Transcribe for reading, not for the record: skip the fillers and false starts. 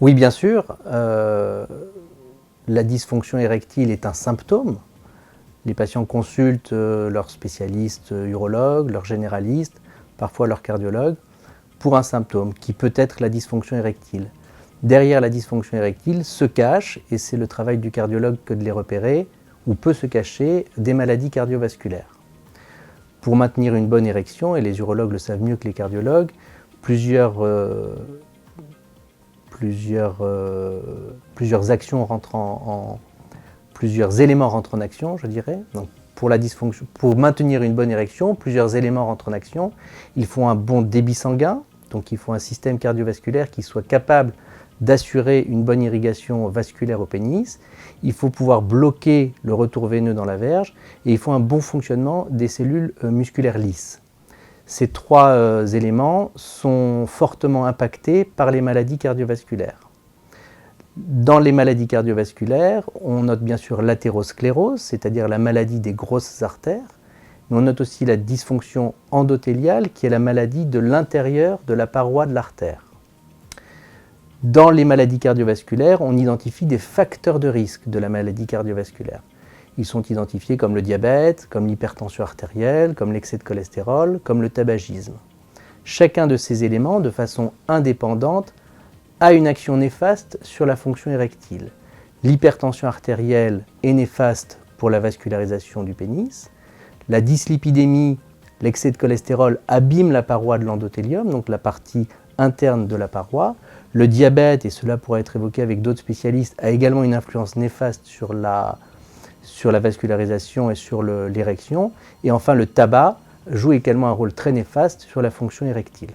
Oui, bien sûr, la dysfonction érectile est un symptôme. Les patients consultent leur spécialiste urologue, leur généraliste, parfois leur cardiologue, pour un symptôme qui peut être la dysfonction érectile. Derrière la dysfonction érectile se cache, et c'est le travail du cardiologue que de les repérer, ou peut se cacher des maladies cardiovasculaires. Pour maintenir une bonne érection, et les urologues le savent mieux que les cardiologues, plusieurs éléments rentrent en action, je dirais. Donc, pour maintenir une bonne érection, plusieurs éléments rentrent en action. Il faut un bon débit sanguin, donc il faut un système cardiovasculaire qui soit capable d'assurer une bonne irrigation vasculaire au pénis. Il faut pouvoir bloquer le retour veineux dans la verge et il faut un bon fonctionnement des cellules musculaires lisses. Ces trois éléments sont fortement impactés par les maladies cardiovasculaires. Dans les maladies cardiovasculaires, on note bien sûr l'athérosclérose, c'est-à-dire la maladie des grosses artères, mais on note aussi la dysfonction endothéliale, qui est la maladie de l'intérieur de la paroi de l'artère. Dans les maladies cardiovasculaires, on identifie des facteurs de risque de la maladie cardiovasculaire. Ils sont identifiés comme le diabète, comme l'hypertension artérielle, comme l'excès de cholestérol, comme le tabagisme. Chacun de ces éléments, de façon indépendante, a une action néfaste sur la fonction érectile. L'hypertension artérielle est néfaste pour la vascularisation du pénis. La dyslipidémie, l'excès de cholestérol, abîme la paroi de l'endothélium, donc la partie interne de la paroi. Le diabète, et cela pourra être évoqué avec d'autres spécialistes, a également une influence néfaste sur la vascularisation et sur l'érection. Et enfin, le tabac joue également un rôle très néfaste sur la fonction érectile.